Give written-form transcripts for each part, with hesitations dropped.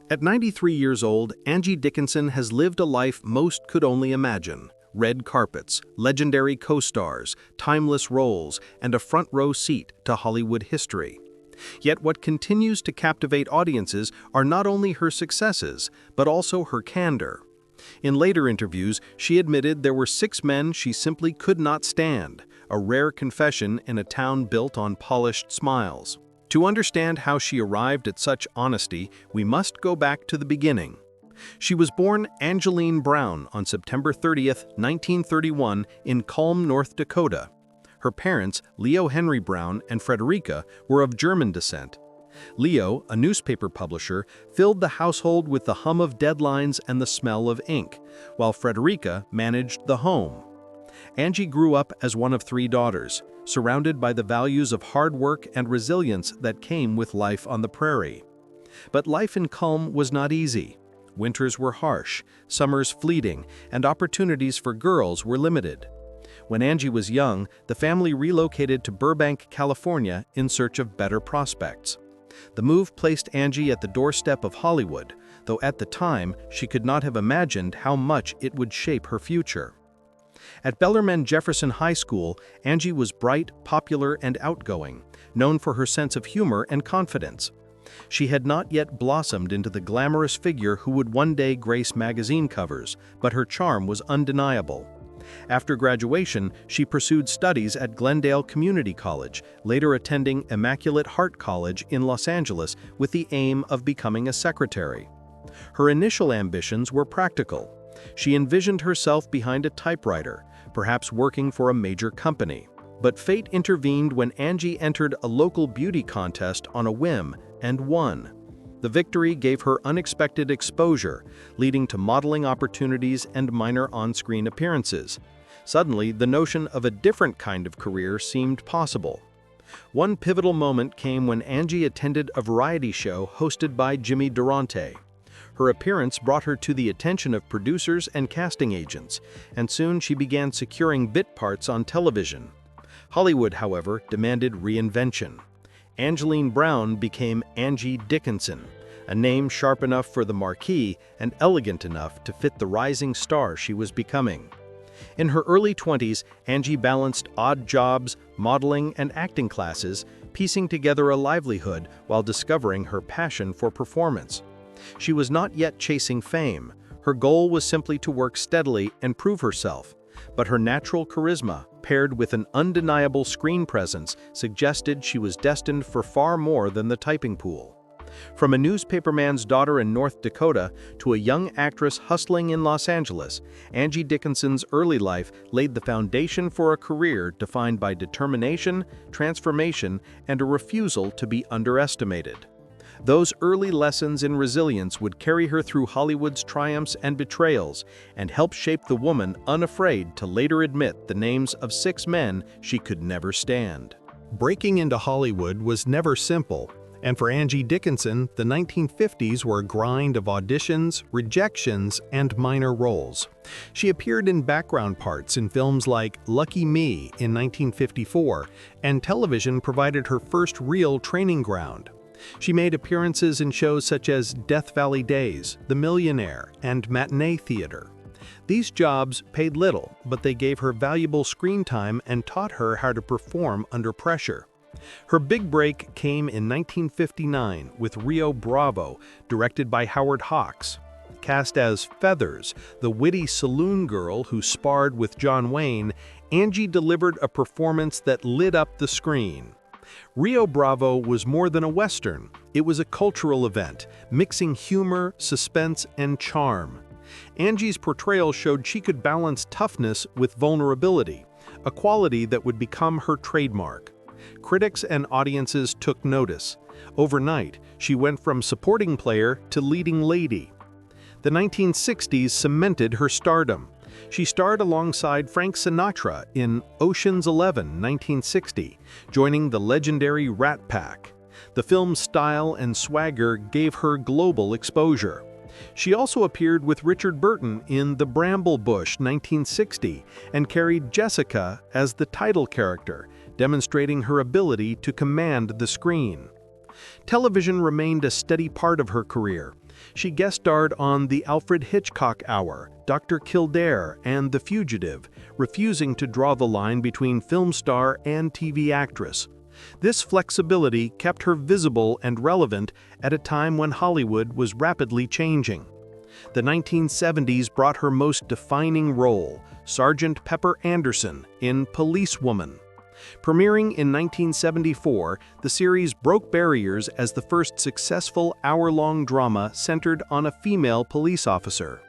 At 93 years old, Angie Dickinson has lived a life most could only imagine. Red carpets, legendary co-stars, timeless roles, and a front-row seat to Hollywood history. Yet what continues to captivate audiences are not only her successes, but also her candor. In later interviews, she admitted there were 6 men she simply could not stand, a rare confession in a town built on polished smiles. To understand how she arrived at such honesty, we must go back to the beginning. She was born Angeline Brown on September 30, 1931, in Culm, North Dakota. Her parents, Leo Henry Brown and Frederica, were of German descent. Leo, a newspaper publisher, filled the household with the hum of deadlines and the smell of ink, while Frederica managed the home. Angie grew up as one of 3 daughters, surrounded by the values of hard work and resilience that came with life on the prairie. But life in Culm was not easy. Winters were harsh, summers fleeting, and opportunities for girls were limited. When Angie was young, the family relocated to Burbank, California in search of better prospects. The move placed Angie at the doorstep of Hollywood, though at the time she could not have imagined how much it would shape her future. At Bellarmine Jefferson High School, Angie was bright, popular, and outgoing, known for her sense of humor and confidence. She had not yet blossomed into the glamorous figure who would one day grace magazine covers, but her charm was undeniable. After graduation, she pursued studies at Glendale Community College, later attending Immaculate Heart College in Los Angeles with the aim of becoming a secretary. Her initial ambitions were practical. She envisioned herself behind a typewriter, perhaps working for a major company. But fate intervened when Angie entered a local beauty contest on a whim and won. The victory gave her unexpected exposure, leading to modeling opportunities and minor on-screen appearances. Suddenly, the notion of a different kind of career seemed possible. One pivotal moment came when Angie attended a variety show hosted by Jimmy Durante. Her appearance brought her to the attention of producers and casting agents, and soon she began securing bit parts on television. Hollywood, however, demanded reinvention. Angeline Brown became Angie Dickinson, a name sharp enough for the marquee and elegant enough to fit the rising star she was becoming. In her early 20s, Angie balanced odd jobs, modeling, and acting classes, piecing together a livelihood while discovering her passion for performance. She was not yet chasing fame. Her goal was simply to work steadily and prove herself. But her natural charisma, paired with an undeniable screen presence, suggested she was destined for far more than the typing pool. From a newspaperman's daughter in North Dakota to a young actress hustling in Los Angeles, Angie Dickinson's early life laid the foundation for a career defined by determination, transformation, and a refusal to be underestimated. Those early lessons in resilience would carry her through Hollywood's triumphs and betrayals and help shape the woman unafraid to later admit the names of 6 men she could never stand. Breaking into Hollywood was never simple, and for Angie Dickinson, the 1950s were a grind of auditions, rejections, and minor roles. She appeared in background parts in films like Lucky Me in 1954, and television provided her first real training ground. She made appearances in shows such as Death Valley Days, The Millionaire, and Matinee Theater. These jobs paid little, but they gave her valuable screen time and taught her how to perform under pressure. Her big break came in 1959 with Rio Bravo, directed by Howard Hawks. Cast as Feathers, the witty saloon girl who sparred with John Wayne, Angie delivered a performance that lit up the screen. Rio Bravo was more than a Western. It was a cultural event, mixing humor, suspense, and charm. Angie's portrayal showed she could balance toughness with vulnerability, a quality that would become her trademark. Critics and audiences took notice. Overnight, she went from supporting player to leading lady. The 1960s cemented her stardom. She starred alongside Frank Sinatra in Ocean's 1960, joining the legendary Rat Pack. The film's style and swagger gave her global exposure. She also appeared with Richard Burton in The Bramble Bush 1960 and carried Jessica as the title character, demonstrating her ability to command the screen. Television remained a steady part of her career. She guest starred on The Alfred Hitchcock Hour, Dr. Kildare, and The Fugitive, refusing to draw the line between film star and TV actress. This flexibility kept her visible and relevant at a time when Hollywood was rapidly changing. The 1970s brought her most defining role, Sergeant Pepper Anderson in Policewoman. Premiering in 1974, the series broke barriers as the first successful hour-long drama centered on a female police officer.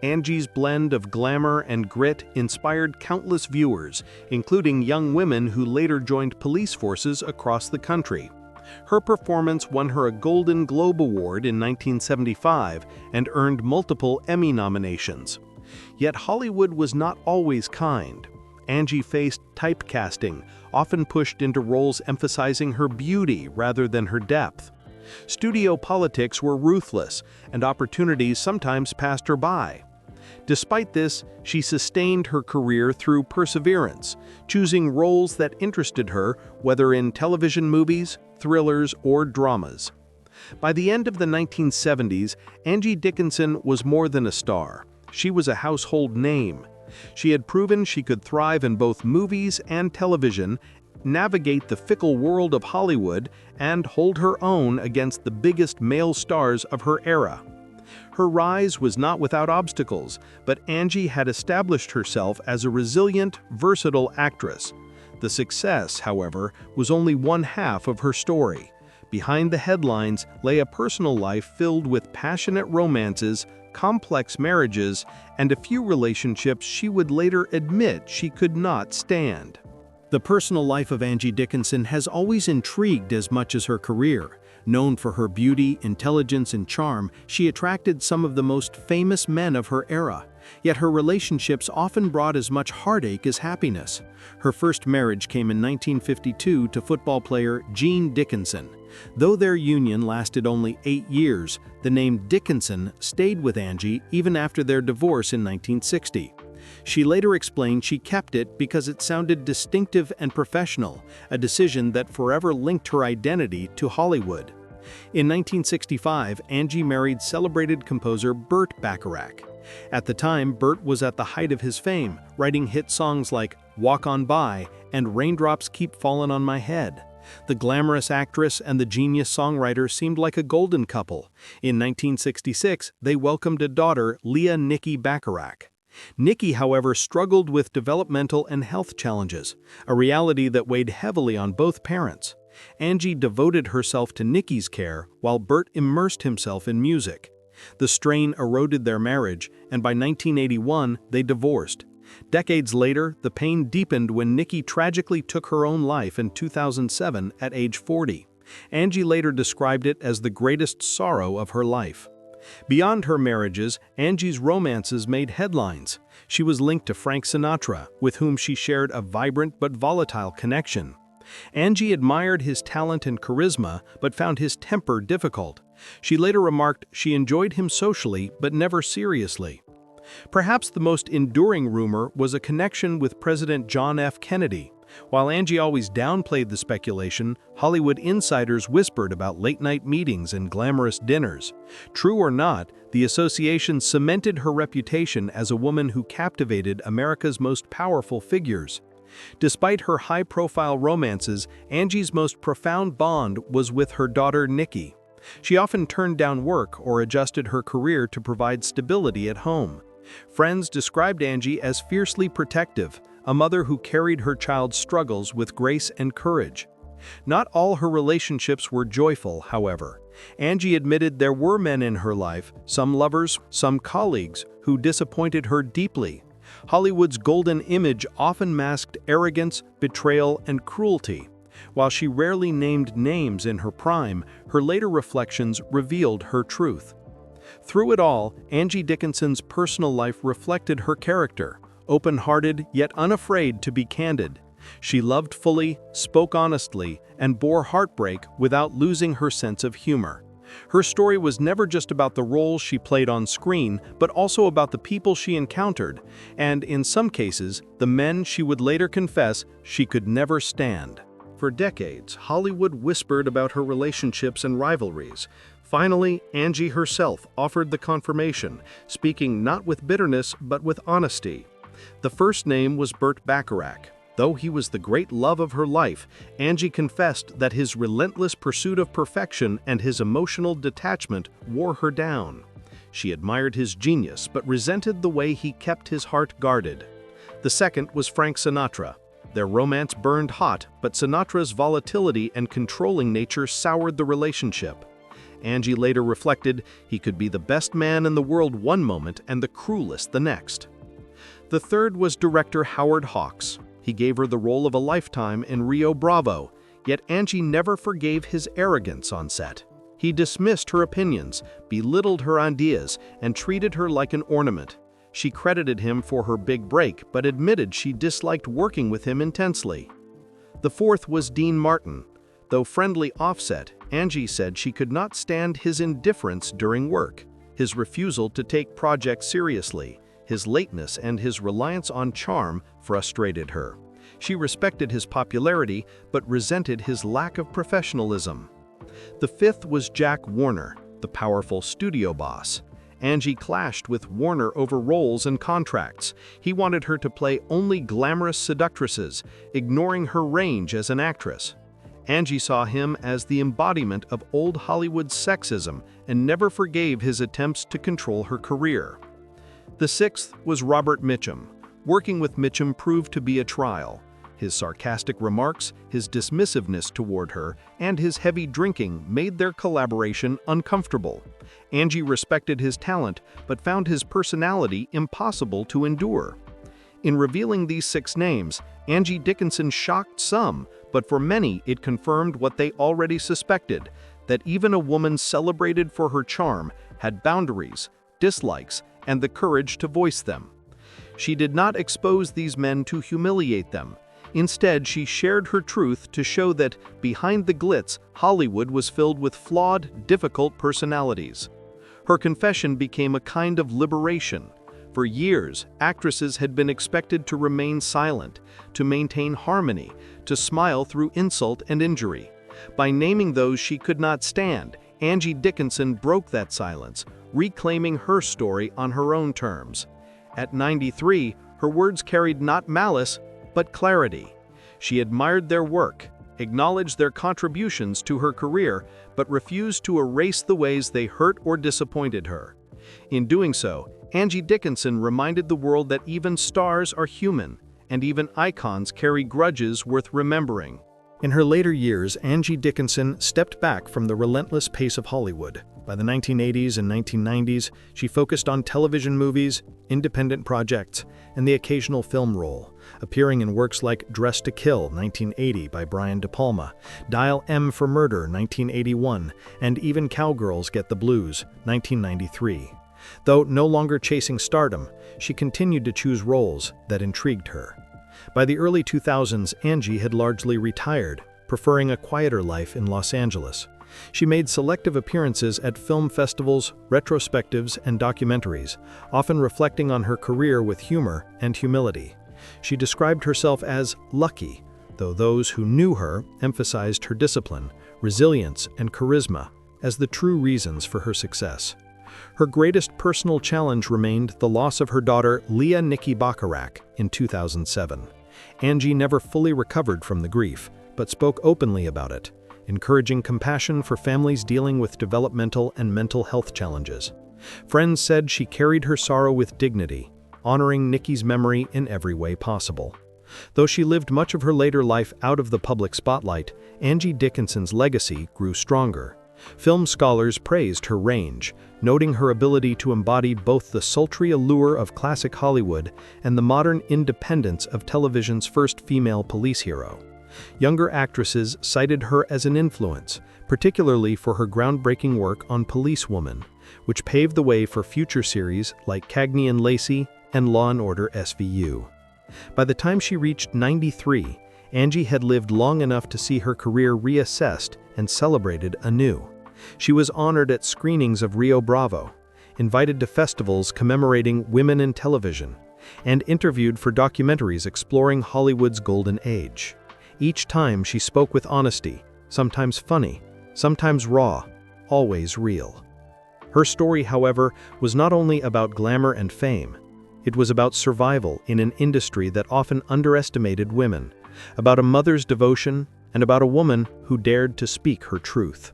Angie's blend of glamour and grit inspired countless viewers, including young women who later joined police forces across the country. Her performance won her a Golden Globe Award in 1975 and earned multiple Emmy nominations. Yet Hollywood was not always kind. Angie faced typecasting, often pushed into roles emphasizing her beauty rather than her depth. Studio politics were ruthless, and opportunities sometimes passed her by. Despite this, she sustained her career through perseverance, choosing roles that interested her, whether in television movies, thrillers, or dramas. By the end of the 1970s, Angie Dickinson was more than a star. She was a household name. She had proven she could thrive in both movies and television, navigate the fickle world of Hollywood, and hold her own against the biggest male stars of her era. Her rise was not without obstacles, but Angie had established herself as a resilient, versatile actress. The success, however, was only one half of her story. Behind the headlines lay a personal life filled with passionate romances, complex marriages, and a few relationships she would later admit she could not stand. The personal life of Angie Dickinson has always intrigued as much as her career. Known for her beauty, intelligence, and charm, she attracted some of the most famous men of her era. Yet her relationships often brought as much heartache as happiness. Her first marriage came in 1952 to football player Gene Dickinson. Though their union lasted only 8 years, the name Dickinson stayed with Angie even after their divorce in 1960. She later explained she kept it because it sounded distinctive and professional, a decision that forever linked her identity to Hollywood. In 1965, Angie married celebrated composer Burt Bacharach. At the time, Burt was at the height of his fame, writing hit songs like Walk On By and Raindrops Keep Falling on My Head. The glamorous actress and the genius songwriter seemed like a golden couple. In 1966, they welcomed a daughter, Leah Nikki Bacharach. Nikki, however, struggled with developmental and health challenges, a reality that weighed heavily on both parents. Angie devoted herself to Nikki's care, while Burt immersed himself in music. The strain eroded their marriage, and by 1981, they divorced. Decades later, the pain deepened when Nikki tragically took her own life in 2007 at age 40. Angie later described it as the greatest sorrow of her life. Beyond her marriages, Angie's romances made headlines. She was linked to Frank Sinatra, with whom she shared a vibrant but volatile connection. Angie admired his talent and charisma, but found his temper difficult. She later remarked she enjoyed him socially, but never seriously. Perhaps the most enduring rumor was a connection with President John F. Kennedy. While Angie always downplayed the speculation, Hollywood insiders whispered about late-night meetings and glamorous dinners. True or not, the association cemented her reputation as a woman who captivated America's most powerful figures. Despite her high-profile romances, Angie's most profound bond was with her daughter Nikki. She often turned down work or adjusted her career to provide stability at home. Friends described Angie as fiercely protective, a mother who carried her child's struggles with grace and courage. Not all her relationships were joyful, however. Angie admitted there were men in her life, some lovers, some colleagues, who disappointed her deeply. Hollywood's golden image often masked arrogance, betrayal, and cruelty. While she rarely named names in her prime, her later reflections revealed her truth. Through it all, Angie Dickinson's personal life reflected her character, open-hearted yet unafraid to be candid. She loved fully, spoke honestly, and bore heartbreak without losing her sense of humor. Her story was never just about the roles she played on screen, but also about the people she encountered, and in some cases, the men she would later confess she could never stand. For decades, Hollywood whispered about her relationships and rivalries. Finally, Angie herself offered the confirmation, speaking not with bitterness but with honesty. The first name was Burt Bacharach. Though he was the great love of her life, Angie confessed that his relentless pursuit of perfection and his emotional detachment wore her down. She admired his genius but resented the way he kept his heart guarded. The second was Frank Sinatra. Their romance burned hot, but Sinatra's volatility and controlling nature soured the relationship. Angie later reflected, he could be the best man in the world one moment and the cruelest the next. The third was director Howard Hawks. He gave her the role of a lifetime in Rio Bravo, yet Angie never forgave his arrogance on set. He dismissed her opinions, belittled her ideas, and treated her like an ornament. She credited him for her big break, but admitted she disliked working with him intensely. The fourth was Dean Martin. Though friendly offset, Angie said she could not stand his indifference during work, his refusal to take projects seriously, his lateness and his reliance on charm frustrated her. She respected his popularity, but resented his lack of professionalism. The fifth was Jack Warner, the powerful studio boss. Angie clashed with Warner over roles and contracts. He wanted her to play only glamorous seductresses, ignoring her range as an actress. Angie saw him as the embodiment of old Hollywood sexism and never forgave his attempts to control her career. The sixth was Robert Mitchum. Working with Mitchum proved to be a trial. His sarcastic remarks, his dismissiveness toward her, and his heavy drinking made their collaboration uncomfortable. Angie respected his talent, but found his personality impossible to endure. In revealing these 6 names, Angie Dickinson shocked some, but for many it confirmed what they already suspected, that even a woman celebrated for her charm had boundaries, dislikes, and the courage to voice them. She did not expose these men to humiliate them. Instead, she shared her truth to show that, behind the glitz, Hollywood was filled with flawed, difficult personalities. Her confession became a kind of liberation. For years, actresses had been expected to remain silent, to maintain harmony, to smile through insult and injury. By naming those she could not stand, Angie Dickinson broke that silence, reclaiming her story on her own terms. At 93, her words carried not malice, but clarity. She admired their work, acknowledged their contributions to her career, but refused to erase the ways they hurt or disappointed her. In doing so, Angie Dickinson reminded the world that even stars are human, and even icons carry grudges worth remembering. In her later years, Angie Dickinson stepped back from the relentless pace of Hollywood. By the 1980s and 1990s, she focused on television movies, independent projects, and the occasional film role, appearing in works like Dressed to Kill, 1980 by Brian De Palma, Dial M for Murder, 1981, and Even Cowgirls Get the Blues, 1993. Though no longer chasing stardom, she continued to choose roles that intrigued her. By the early 2000s, Angie had largely retired, preferring a quieter life in Los Angeles. She made selective appearances at film festivals, retrospectives, and documentaries, often reflecting on her career with humor and humility. She described herself as lucky, though those who knew her emphasized her discipline, resilience, and charisma as the true reasons for her success. Her greatest personal challenge remained the loss of her daughter Leah Nikki Bacharach in 2007. Angie never fully recovered from the grief, but spoke openly about it, encouraging compassion for families dealing with developmental and mental health challenges. Friends said she carried her sorrow with dignity, honoring Nikki's memory in every way possible. Though she lived much of her later life out of the public spotlight, Angie Dickinson's legacy grew stronger. Film scholars praised her range, noting her ability to embody both the sultry allure of classic Hollywood and the modern independence of television's first female police hero. Younger actresses cited her as an influence, particularly for her groundbreaking work on Policewoman, which paved the way for future series like Cagney and Lacey and Law & Order SVU. By the time she reached 93, Angie had lived long enough to see her career reassessed and celebrated anew. She was honored at screenings of Rio Bravo, invited to festivals commemorating women in television, and interviewed for documentaries exploring Hollywood's golden age. Each time she spoke with honesty, sometimes funny, sometimes raw, always real. Her story, however, was not only about glamour and fame. It was about survival in an industry that often underestimated women, about a mother's devotion, and about a woman who dared to speak her truth.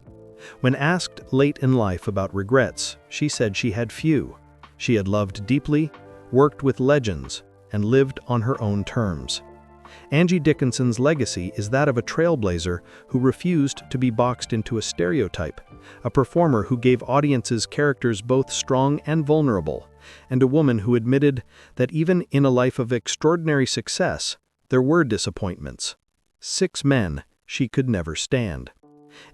When asked late in life about regrets, she said she had few. She had loved deeply, worked with legends, and lived on her own terms. Angie Dickinson's legacy is that of a trailblazer who refused to be boxed into a stereotype, a performer who gave audiences characters both strong and vulnerable, and a woman who admitted that even in a life of extraordinary success, there were disappointments. 6 men she could never stand.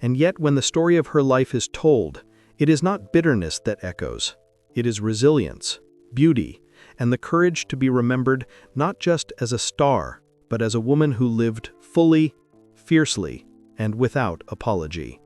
And yet when the story of her life is told, it is not bitterness that echoes. It is resilience, beauty, and the courage to be remembered not just as a star, but as a woman who lived fully, fiercely, and without apology.